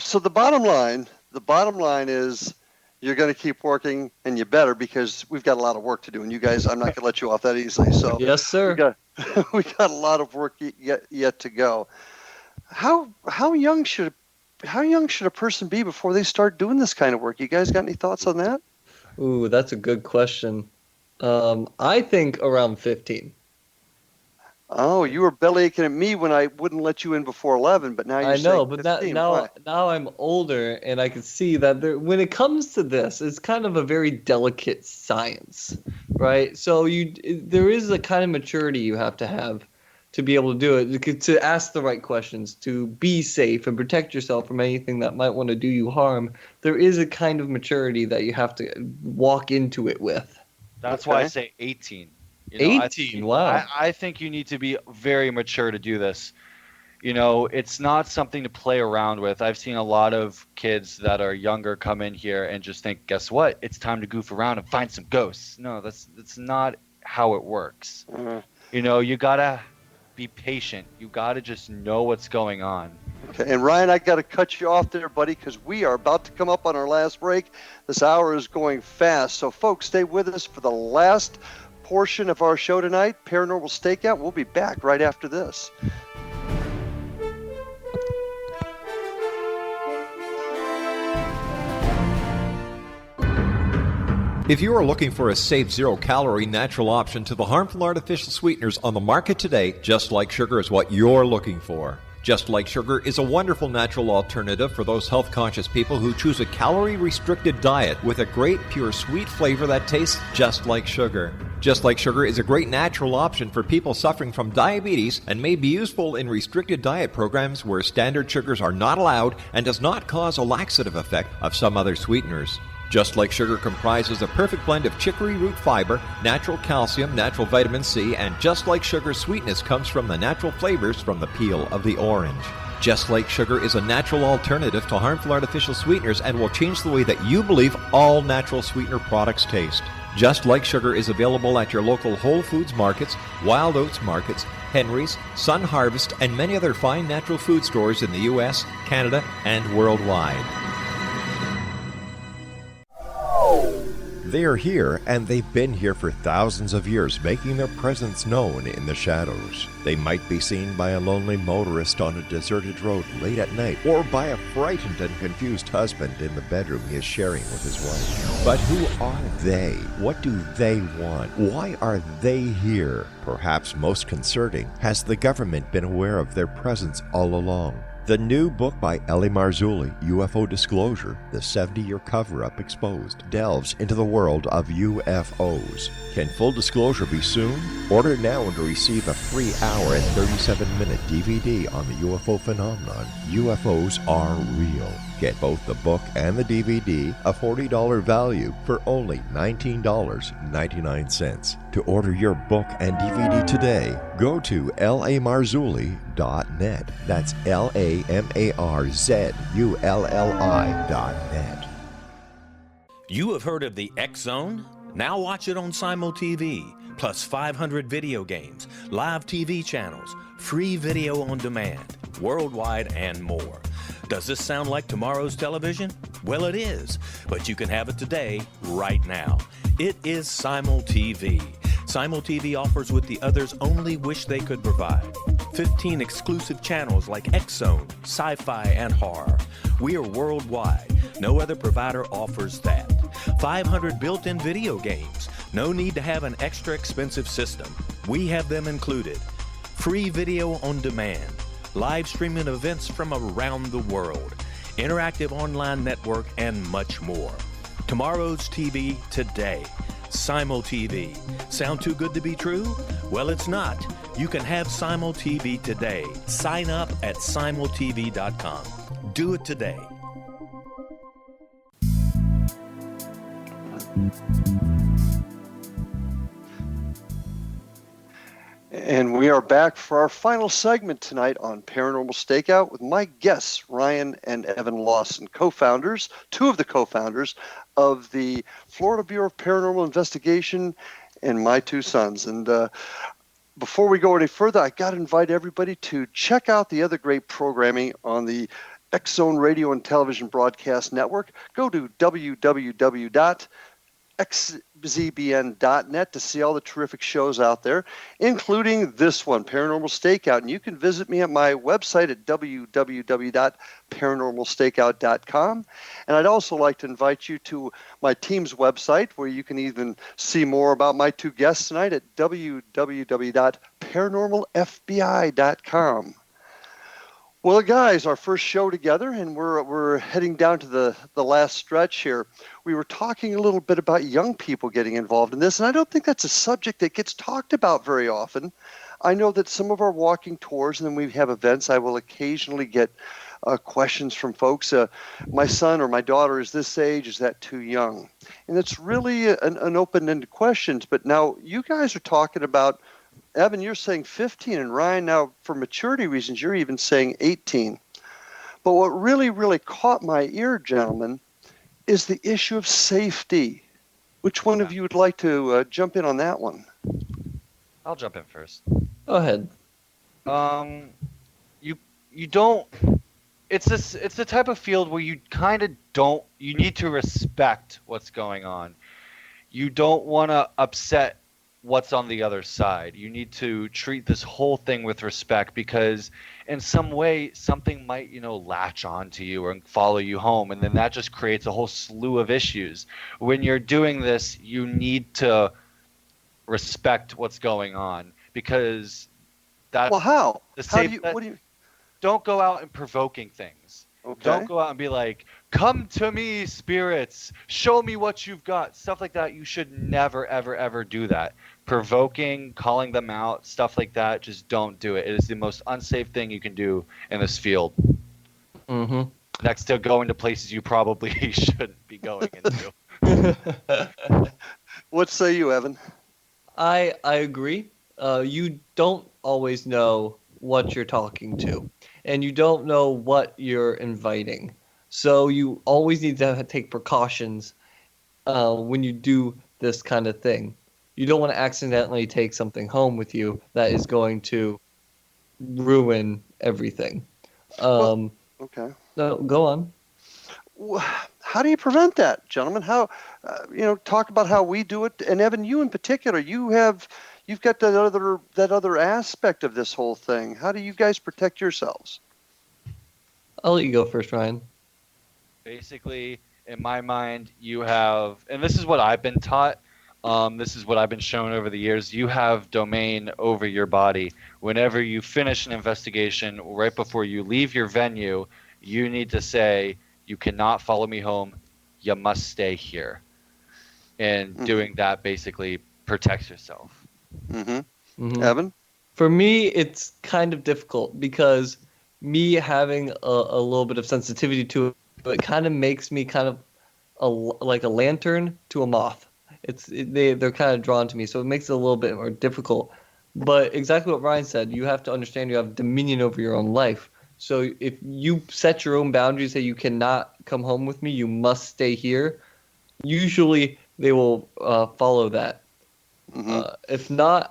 So the bottom line is you're going to keep working, and you better, because we've got a lot of work to do, and you guys, I'm not going to let you off that easily. So yes, sir. We got a lot of work yet to go. How young should a person be before they start doing this kind of work? You guys got any thoughts on that? Ooh, that's a good question. I think around 15. Oh, you were belly aching at me when I wouldn't let you in before 11, but now you're saying 15. now I'm older, and I can see that when it comes to this, it's kind of a very delicate science, right? So there is a kind of maturity you have to be able to do it, to ask the right questions, to be safe and protect yourself from anything that might want to do you harm. There is a kind of maturity that you have to walk into it with. That's why I say 18. 18, wow. I think you need to be very mature to do this. It's not something to play around with. I've seen a lot of kids that are younger come in here and just think, guess what? It's time to goof around and find some ghosts. No, that's not how it works. You got to be patient. You got to just know what's going on. Okay, and Ryan, I got to cut you off there, buddy, because we are about to come up on our last break. This hour is going fast. So, folks, stay with us for the last portion of our show tonight, Paranormal Stakeout. We'll be back right after this. If you are looking for a safe, zero-calorie natural option to the harmful artificial sweeteners on the market today, Just Like Sugar is what you're looking for. Just Like Sugar is a wonderful natural alternative for those health-conscious people who choose a calorie-restricted diet with a great, pure, sweet flavor that tastes just like sugar. Just Like Sugar is a great natural option for people suffering from diabetes and may be useful in restricted diet programs where standard sugars are not allowed and does not cause a laxative effect of some other sweeteners. Just Like Sugar comprises a perfect blend of chicory root fiber, natural calcium, natural vitamin C, and Just Like Sugar's sweetness comes from the natural flavors from the peel of the orange. Just Like Sugar is a natural alternative to harmful artificial sweeteners and will change the way that you believe all natural sweetener products taste. Just Like Sugar is available at your local Whole Foods markets, Wild Oats markets, Henry's, Sun Harvest, and many other fine natural food stores in the U.S., Canada, and worldwide. They are here, and they've been here for thousands of years, making their presence known in the shadows. They might be seen by a lonely motorist on a deserted road late at night, or by a frightened and confused husband in the bedroom he is sharing with his wife. But who are they? What do they want? Why are they here? Perhaps most concerning, has the government been aware of their presence all along? The new book by L.A. Marzulli, UFO Disclosure, the 70-year cover-up exposed, delves into the world of UFOs. Can full disclosure be soon? Order now and receive a free hour and 37-minute DVD on the UFO phenomenon. UFOs are real. Get both the book and the DVD, a $40 value, for only $19.99. To order your book and DVD today, go to lamarzulli.net. That's LAMARZULLI.net. You have heard of the X Zone? Now watch it on Simul TV, plus 500 video games, live TV channels, free video on demand, worldwide, and more. Does this sound like tomorrow's television? Well, it is, but you can have it today, right now. It is Simul TV. Simul TV offers what the others only wish they could provide. 15 exclusive channels like X-Zone, Sci-Fi, and Horror. We are worldwide. No other provider offers that. 500 built-in video games. No need to have an extra expensive system. We have them included. Free video on demand. Live streaming events from around the world, interactive online network, and much more. Tomorrow's TV today. Simul TV. Sound too good to be true? Well, it's not. You can have Simul TV today. Sign up at simultv.com. Do it today. And we are back for our final segment tonight on Paranormal Stakeout with my guests, Ryan and Evan Lawson, co-founders, two of the co-founders of the Florida Bureau of Paranormal Investigation, and my two sons. And before we go any further, I got to invite everybody to check out the other great programming on the X-Zone Radio and Television Broadcast Network. Go to www.xzbn.net to see all the terrific shows out there, including this one, Paranormal Stakeout. And you can visit me at my website at www.paranormalstakeout.com. And I'd also like to invite you to my team's website, where you can even see more about my two guests tonight at www.paranormalfbi.com. Well, guys, our first show together, and we're heading down to the last stretch here. We were talking a little bit about young people getting involved in this, and I don't think that's a subject that gets talked about very often. I know that some of our walking tours, and then we have events, I will occasionally get questions from folks. My son or my daughter is this age, is that too young? And it's really an open-ended question. But now you guys are talking about, Evan, you're saying 15, and Ryan, now for maturity reasons, you're even saying 18. But what really, really caught my ear, gentlemen, is the issue of safety. Which one of you would like to jump in on that one? I'll jump in first. Go ahead. You don't. It's the type of field where you kind of don't. You need to respect what's going on. You don't want to upset what's on the other side. You need to treat this whole thing with respect, because in some way something might, latch on to you or follow you home, and then that just creates a whole slew of issues. When you're doing this, you need to respect what's going on, because that's how? What do you don't go out and provoking things. Okay. Don't go out and be like, "Come to me, spirits. Show me what you've got." Stuff like that. You should never, ever, ever do that. Provoking, calling them out, stuff like that. Just don't do it. It is the most unsafe thing you can do in this field. Mm-hmm. Next to going to places you probably shouldn't be going into. What say you, Evan? I agree. You don't always know what you're talking to, and you don't know what you're inviting. So you always need to take precautions when you do this kind of thing. You don't want to accidentally take something home with you that is going to ruin everything. Okay. No, go on. How do you prevent that, gentlemen? How, talk about how we do it. And Evan, you in particular, you've got that other aspect of this whole thing. How do you guys protect yourselves? I'll let you go first, Ryan. Basically, in my mind, you have, and this is what I've been taught, this is what I've been shown over the years, you have domain over your body. Whenever you finish an investigation, right before you leave your venue, you need to say, "You cannot follow me home. You must stay here." And doing that basically protects yourself. Mm-hmm. Mm-hmm. Evan? For me, it's kind of difficult, because me having a little bit of sensitivity to it kind of makes me kind of like a lantern to a moth. They're kind of drawn to me, so it makes it a little bit more difficult. But exactly what Ryan said, you have to understand you have dominion over your own life. So if you set your own boundaries, say you cannot come home with me, you must stay here, usually they will follow that. Mm-hmm. If not,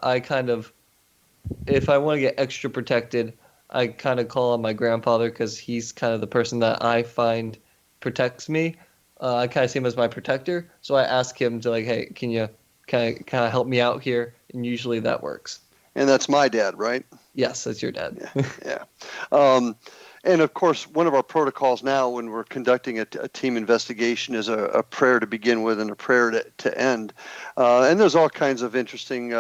if I want to get extra protected, I kind of call on my grandfather, because he's kind of the person that I find protects me. I kind of see him as my protector, so I ask him to, like, "Hey, can you kind of help me out here?" And usually that works. And that's my dad, right? Yes, that's your dad. Yeah. And of course, one of our protocols now when we're conducting a team investigation is a prayer to begin with and a prayer to end. And there's all kinds of interesting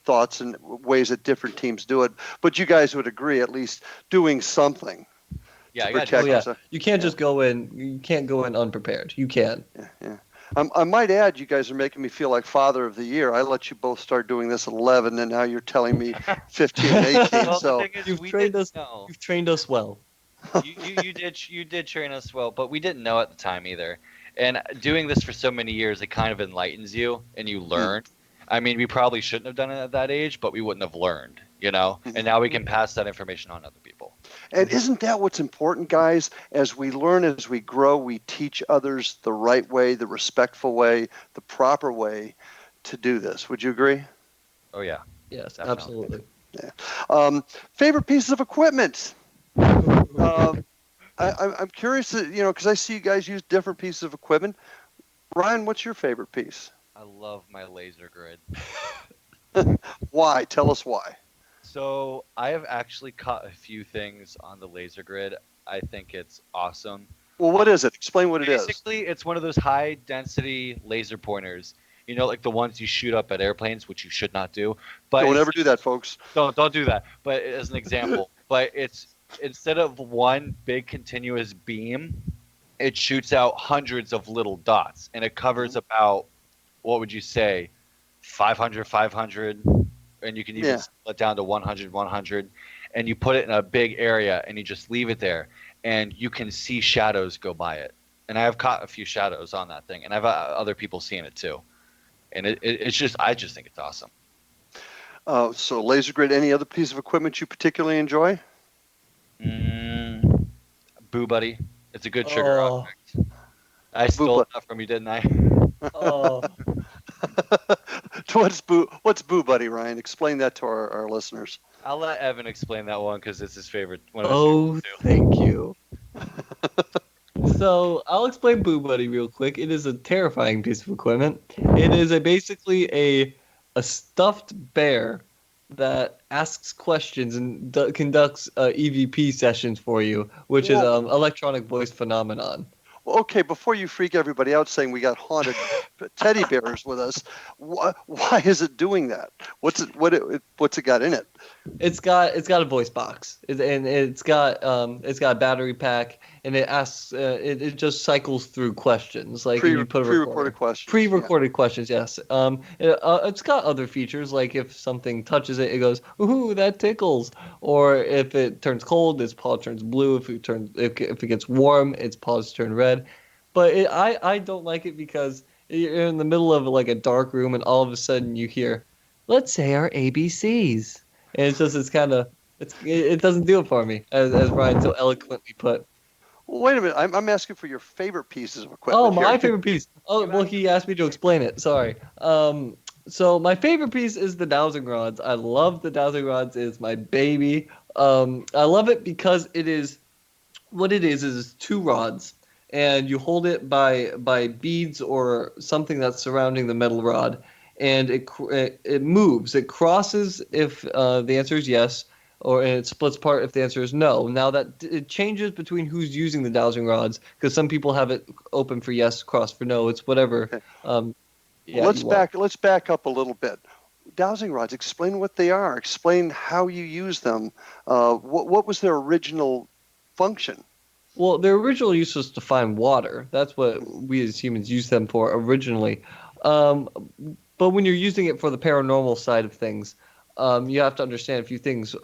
thoughts and ways that different teams do it. But you guys would agree, at least doing something. Yeah, you can't just go in. You can't go in unprepared. You can. Yeah. I might add, you guys are making me feel like Father of the Year. I let you both start doing this at 11, and now you're telling me 15 and 18. Well, So the thing is, You've we trained didn't us. know. You've trained us well. You did train us well, but we didn't know at the time either. And doing this for so many years, it kind of enlightens you, and you learn. I mean, we probably shouldn't have done it at that age, but we wouldn't have learned, you know. And now we can pass that information on to other people. And isn't that what's important, guys? As we learn, as we grow, we teach others the right way, the respectful way, the proper way to do this. Would you agree? Oh yeah. Yes, Definitely. absolutely. Favorite pieces of equipment? I'm curious, because I see you guys use different pieces of equipment. Ryan, what's your favorite piece? I love my laser grid. Why? Tell us why. So I have actually caught a few things on the laser grid. I think it's awesome. Well, what is it? Explain what it is. Basically, it's one of those high density laser pointers. You know, like the ones you shoot up at airplanes, which you should not do. But Don't ever do that, folks. Don't do that. But as an example, but it's instead of one big continuous beam, it shoots out hundreds of little dots, and it covers about, what would you say, 500, 500, and you can even split down to 100, 100, and you put it in a big area, and you just leave it there, and you can see shadows go by it. And I have caught a few shadows on that thing, and I've other people seeing it too. And it's just, I just think it's awesome. So laser grid, any other piece of equipment you particularly enjoy? Boo Buddy. It's a good sugar object. I stole that from you, didn't I? Oh. What's Boo Buddy, Ryan? Explain that to our listeners. I'll let Evan explain that one because it's his favorite. Thank you. So I'll explain Boo Buddy real quick. It is a terrifying piece of equipment. It is basically a stuffed bear that asks questions and conducts EVP sessions for you, which is electronic voice phenomenon. Well, okay, before you freak everybody out saying we got haunted teddy bears with us, why is it doing that? What's it got in it? It's got a voice box, and it's got a battery pack, and it asks it just cycles through questions like you put pre-recorded questions. Pre-recorded questions, yes. It's got other features like if something touches it, it goes, "Ooh, that tickles," or if it turns cold, its paw turns blue. If it gets warm, its paws turn red. But I don't like it because you're in the middle of like a dark room, and all of a sudden you hear, "Let's say our ABCs." And it doesn't do it for me, as Ryan so eloquently put. Well, wait a minute. I'm asking for your favorite pieces of equipment. Oh, my favorite piece. Oh, well, he asked me to explain it. Sorry. So my favorite piece is the dowsing rods. I love the dowsing rods. It's my baby. I love it because what it is two rods, and you hold it by beads or something that's surrounding the metal rod. And it moves. It crosses if the answer is yes, or it splits apart if the answer is no. Now that it changes between who's using the dowsing rods, because some people have it open for yes, cross for no. It's whatever. Okay. Let's back up a little bit. Dowsing rods. Explain what they are. Explain how you use them. What was their original function? Well, their original use was to find water. That's what we as humans used them for originally. But when you're using it for the paranormal side of things, you have to understand a few things.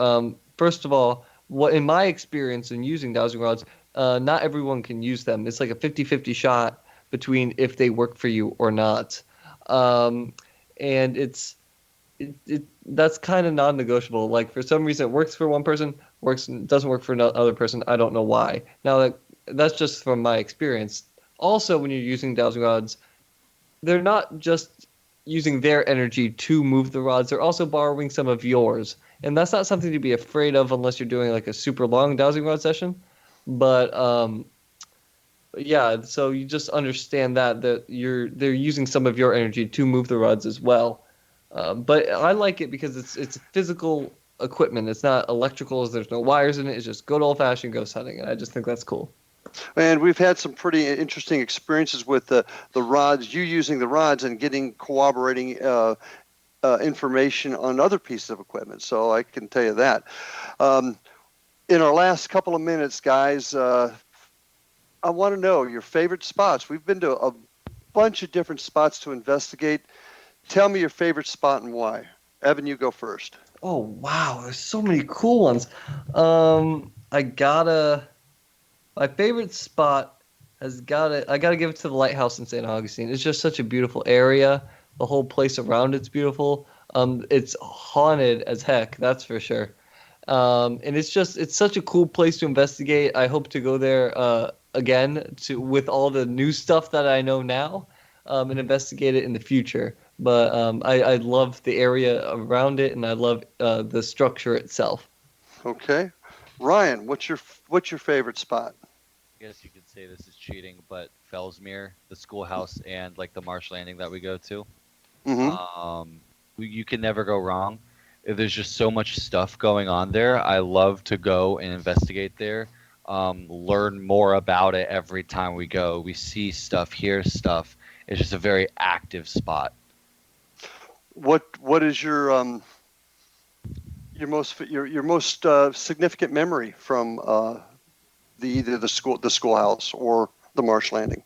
First of all, what in my experience in using dowsing rods, not everyone can use them. It's like a 50-50 shot between if they work for you or not. And that's kind of non-negotiable. Like for some reason it works for one person, doesn't work for another person. I don't know why. Now that's just from my experience. Also, when you're using dowsing rods, they're not just using their energy to move the rods, they're also borrowing some of yours. And that's not something to be afraid of unless you're doing like a super long dowsing rod session. But yeah, so you just understand that they're using some of your energy to move the rods as well. But I like it because it's physical equipment. It's not electrical. There's no wires in it. It's just good old-fashioned ghost hunting, and I just think that's cool. And we've had some pretty interesting experiences with the rods, you using the rods and getting corroborating information on other pieces of equipment. So I can tell you that. In our last couple of minutes, guys, I want to know your favorite spots. We've been to a bunch of different spots to investigate. Tell me your favorite spot and why. Evan, you go first. Oh wow, there's so many cool ones. My favorite spot I gotta give it to the Lighthouse in St. Augustine. It's just such a beautiful area. The whole place around it's beautiful. It's haunted as heck, that's for sure. And it's such a cool place to investigate. I hope to go there again with all the new stuff that I know now, and investigate it in the future. But I love the area around it, and I love the structure itself. Okay, Ryan, what's your favorite spot? I guess you could say this is cheating, but Fellsmere, the schoolhouse, and like the Marsh Landing that we go to. Mm-hmm. You can never go wrong. There's just so much stuff going on there. I love to go and investigate there. Learn more about it every time we go. We see stuff, hear stuff. It's just a very active spot. What is your most significant memory from either the schoolhouse or the Marsh Landing?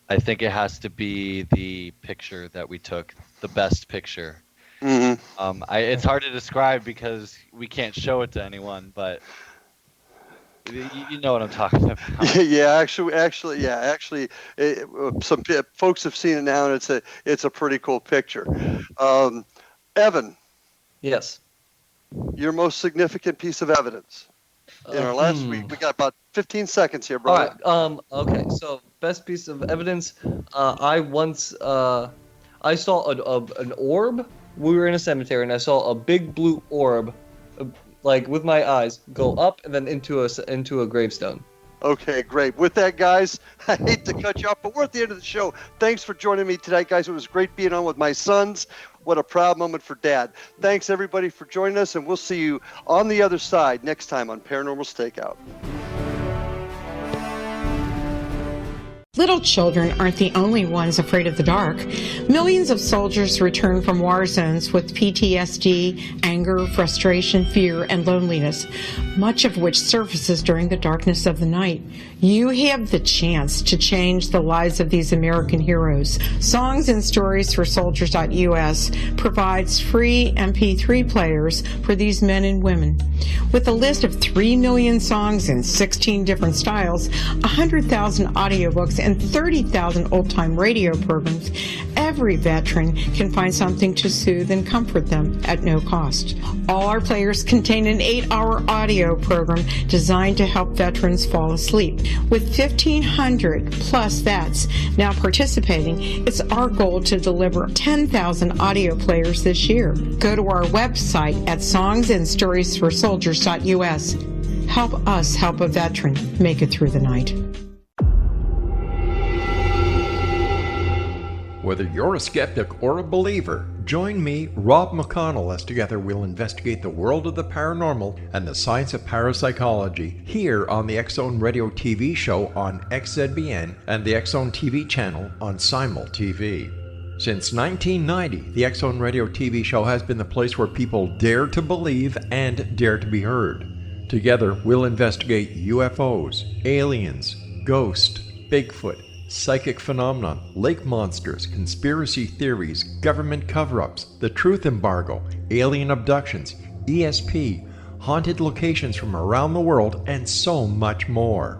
I think it has to be the picture that we took, the best picture. Mm-hmm. It's hard to describe because we can't show it to anyone, but you know what I'm talking about. Actually, some folks have seen it now, and it's a pretty cool picture. Evan. Yes. Your most significant piece of evidence. In our last week, we got about 15 seconds here, brother. All right. Okay. So, best piece of evidence. I saw an orb. We were in a cemetery, and I saw a big blue orb, like with my eyes, go up and then into a gravestone. Okay, great. With that, guys, I hate to cut you off, but we're at the end of the show. Thanks for joining me tonight, guys. It was great being on with my sons. What a proud moment for Dad. Thanks, everybody, for joining us, and we'll see you on the other side next time on Paranormal Stakeout. Little children aren't the only ones afraid of the dark. Millions of soldiers return from war zones with PTSD, anger, frustration, fear, and loneliness, much of which surfaces during the darkness of the night. You have the chance to change the lives of these American heroes. Songs and Stories for Soldiers.us provides free MP3 players for these men and women. With a list of 3 million songs in 16 different styles, 100,000 audiobooks, and 30,000 old-time radio programs, every veteran can find something to soothe and comfort them at no cost. All our players contain an 8-hour audio program designed to help veterans fall asleep. With 1,500 plus vets now participating, it's our goal to deliver 10,000 audio players this year. Go to our website at songsandstoriesforsoldiers.us. Help us help a veteran make it through the night. Whether you're a skeptic or a believer, join me, Rob McConnell, as together we'll investigate the world of the paranormal and the science of parapsychology here on the X-Zone Radio TV show on XZBN and the X-Zone TV channel on Simul TV. Since 1990, the X-Zone Radio TV show has been the place where people dare to believe and dare to be heard. Together, we'll investigate UFOs, aliens, ghosts, Bigfoot, psychic phenomenon, lake monsters, conspiracy theories, government cover-ups, the truth embargo, alien abductions, ESP, haunted locations from around the world, and so much more.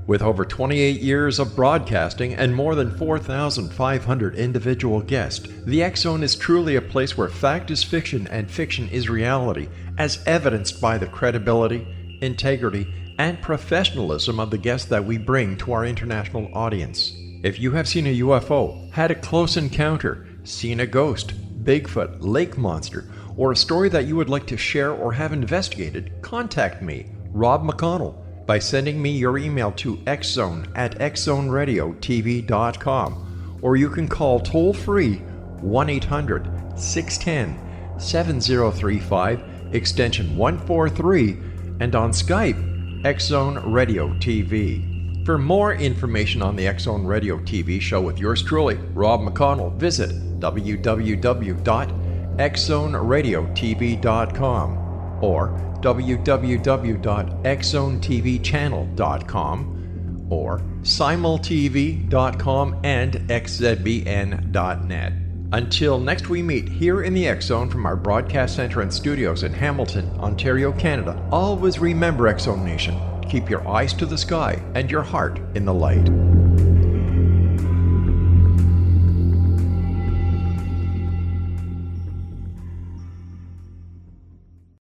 With over 28 years of broadcasting and more than 4,500 individual guests, the X-Zone is truly a place where fact is fiction and fiction is reality, as evidenced by the credibility, integrity, and professionalism of the guests that we bring to our international audience. If you have seen a UFO, had a close encounter, seen a ghost, Bigfoot, lake monster, or a story that you would like to share or have investigated, contact me, Rob McConnell, by sending me your email to xzone@xzoneradiotv.com, or you can call toll-free 1-800-610-7035, extension 143, and on Skype, X-Zone Radio TV. For more information on the X-Zone Radio TV show with yours truly, Rob McConnell, visit www.xzoneradiotv.com or www.xzonetvchannel.com or simultv.com and xzbn.net. Until next we meet here in the X Zone from our broadcast center and studios in Hamilton, Ontario, Canada, always remember, X Zone Nation, keep your eyes to the sky and your heart in the light.